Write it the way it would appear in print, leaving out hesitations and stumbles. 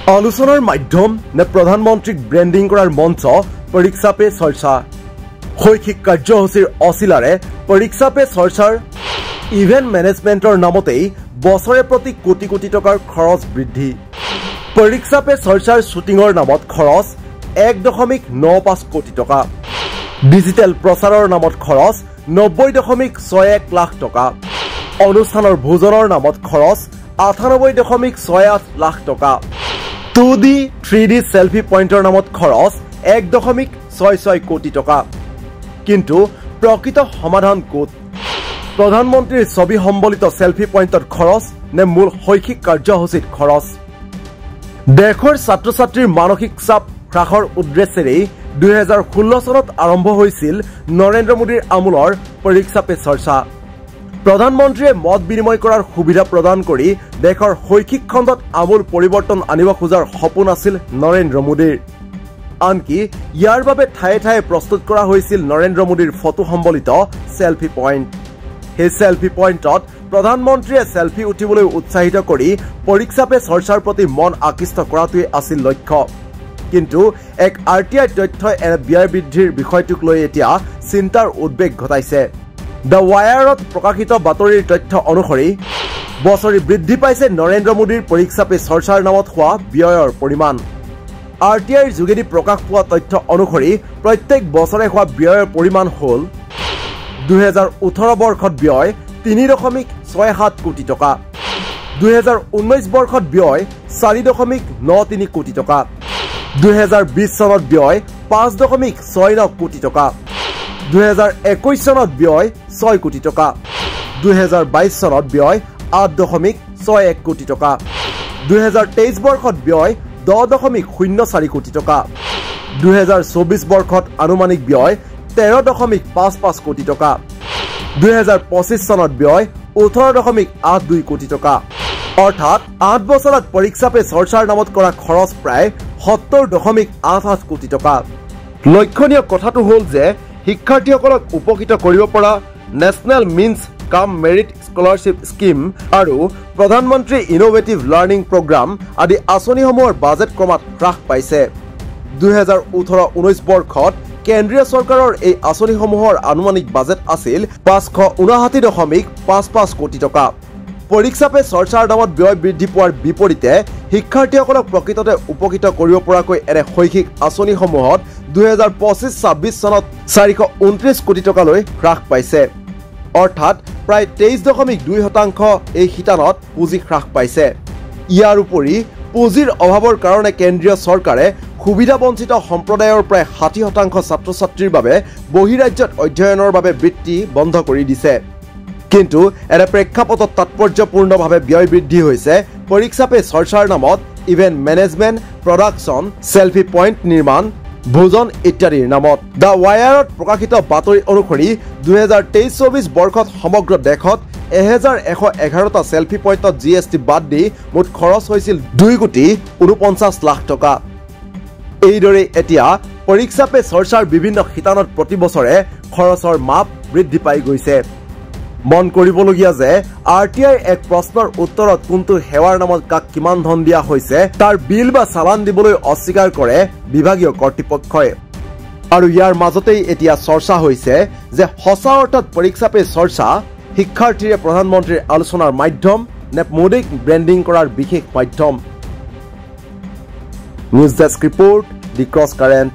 আলোচনাৰ মাধ্যম নে প্ৰধানমন্ত্ৰীক ব্ৰেণ্ডিং কৰাৰ মঞ্চ পৰীক্ষা পে চৰ্চা শৈক্ষিক কাৰ্যসূচীৰ অচিলাৰে পৰীক্ষা পে চৰ্চাৰ ইভেন্ট মেনেজমেণ্টৰ নামতেই বছৰে প্ৰতি কোটি কোটি টকাৰ খৰচ বৃদ্ধি পৰীক্ষা পে চৰ্চাৰ শ্বুটিঙৰ নামত খৰচ 1.95 কোটি টকা ডিজিটেল প্ৰচাৰৰ নামত খৰচ 90.61 লাখ টকা অনুষ্ঠানৰ ভোজনৰ নামত খৰচ 98.68 লাখ টকা 2D 3D সেলফি পইণ্টৰ নামত খৰচ 1.66 কোটি টকা কিন্তু প্ৰকৃত সমাধান ক'ত প্ৰধানমন্ত্ৰীৰ ছবি সম্বলিত সেলফি পইণ্টত খৰচ নে মূল শৈক্ষিক কাৰ্যসূচীত খৰচ দেশৰ ছাত্ৰ ছাত্ৰীৰ মানসিক চাপ হ্ৰাসৰ উদ্দেশ্যেৰে 2016 চনত আৰম্ভ হৈছিল নৰেন্দ্ৰ মোদীৰ আমোলৰ পৰীক্ষা পে চৰ্চা প্ৰধানমন্ত্ৰীয়ে মত বিনিময় কৰাৰ সুবিধা প্ৰদান কৰি দেশৰ শৈক্ষিক খণ্ডত আমূল পৰিৱৰ্তন আনিব খোজাৰ সপোন আছিল নৰেন্দ্ৰ মোদীৰ আনকি ইয়াৰ বাবে ঠায়ে ঠায়ে প্ৰস্তুত কৰা হৈছিল নৰেন্দ্ৰ মোদীৰ ফটো সম্বলিত সেলফি পইণ্ট সেই সেলফি পইণ্টত প্ৰধানমন্ত্ৰীয়ে সেলফি উঠিবলৈ উৎসাহিত কৰি পৰীক্ষা পে চৰ্চাৰ প্ৰতি মন আকৃষ্ট কৰাটোৱে আছিল লক্ষ্য কিন্তু এক আৰটিআই তথ্যই এনে ব্যয় বৃদ্ধিৰ বিষয়টোক লৈ এতিয়া চিন্তাৰ উদ্বেগ ঘটাইছে দ্য ৱায়াৰত প্ৰকাশিত বাতৰিৰ তথ্য অনুসৰি বছৰি বৃদ্ধি পাইছে নৰেন্দ্ৰ মোদীৰ পৰীক্ষা পে চৰ্চাৰ নামত হোৱা ব্যয়ৰ পৰিমাণ আৰটিআইৰ যোগেদি প্ৰকাশ পোৱা তথ্য অনুসৰি প্ৰত্যেক বছৰে হোৱা ব্যয়ৰ পৰিমাণ হ'ল 2018 বৰ্ষত ব্যয় 3.67 কোটি টকা 2019 বৰ্ষত ব্যয় 4.93 কোটি টকা 2020 চনত ব্যয় 5.69 কোটি টকা 2021 চনত ব্যয় 6 কোটি টকা 2022 চনত ব্যয় 8.61 কোটি টকা 2023 বৰ্ষত ব্যয় 10.04 কোটি টকা 2024 বৰ্ষত আনুমানিক ব্যয় 13.55 কোটি টকা 2025 চনত ব্যয় 18.82 কোটি টকা অৰ্থাৎ 8 বছৰত পৰীক্ষা পে চৰ্চাৰ নামত কৰা খৰচ প্ৰায় 70.88 কোটি টকা লক্ষণীয় কথাটো হ'ল যে শিক্ষাৰ্থীসকলক উপকৃত কৰিব পৰা নেশ্যনেল মিন্স কাম মেৰিট স্কলাৰশ্বিপ স্কিম আৰু প্ৰধানমন্ত্ৰী ইনোভেটিভ লাৰ্ণিং প্ৰগ্ৰাম আদি আঁচনিসমূহৰ বাজেট ক্ৰমাৎ হ্ৰাস পাইছে 2018-19 বৰ্ষত কেন্দ্ৰীয় চৰকাৰৰ এই আঁচনিসমূহৰ আনুমানিক বাজেট আছিল 559.55 কোটি টকা পৰীক্ষা পে চৰ্চাৰ নামত ব্যয় বৃদ্ধি পোৱাৰ বিপৰীতে শিক্ষাৰ্থীসকলক প্ৰকৃততে উপকৃত কৰিব পৰাকৈ এনে শৈক্ষিক আঁচনিসমূহত 2025-26 চনত 429 কোটি টকালৈ হ্ৰাস পাইছে অৰ্থাৎ প্ৰায় 23.2% এই শিতানত পুঁজি হ্ৰাস পাইছে ইয়াৰ উপৰি পুঁজিৰ অভাৱৰ কাৰণে কেন্দ্ৰীয় চৰকাৰে সুবিধাবঞ্চিত সম্প্ৰদায়ৰ প্ৰায় 60% ছাত্ৰ ছাত্ৰীৰ বাবে বহিৰাজ্যত অধ্যয়নৰ বাবে বৃত্তি বন্ধ কৰি দিছে কিন্তু এনে প্ৰেক্ষাপটত তাৎপৰ্যপূৰ্ণভাৱে ব্যয় বৃদ্ধি হৈছে পৰীক্ষা পে চৰ্চাৰ নামত event management production selfie point নিৰ্মাণ ভোজন ইত্যাদিৰ নামত দ্য ৱায়াৰত প্ৰকাশিত বাতৰি অনুসৰি 2023-24 বৰ্ষত সমগ্ৰ দেশত 1111টা সেলফি পইণ্টত জিএছটি বাদ দি মুঠ খৰচ হৈছিল 2.49 লাখ টকা এইদৰে এতিয়া পৰীক্ষা পে চৰ্চাৰ বিভিন্ন শিতানত প্ৰতি বছৰে খৰচৰ মাপ বৃদ্ধি পাই গৈছে মন কৰিবলগীয়া যে আৰটিআই এক প্ৰশ্নৰ উত্তৰত কোনটো সেৱাৰ নামত কাক কিমান ধন দিয়া হৈছে তাৰ বিল বা চালান দিবলৈ অস্বীকাৰ কৰে বিভাগীয় কৰ্তৃপক্ষই আৰু ইয়াৰ মাজতেই এতিয়া চৰ্চা হৈছে যে সঁচা অৰ্থত পৰীক্ষা পে চৰ্চা শিক্ষাৰ্থীৰে প্ৰধানমন্ত্ৰীৰ আলোচনাৰ মাধ্যম নে মোদীক ব্ৰেণ্ডিং কৰাৰ বিশেষ মাধ্যম নিউজ ডেস্ক ৰিপৰ্ট দি ক্ৰছ কাৰেণ্ট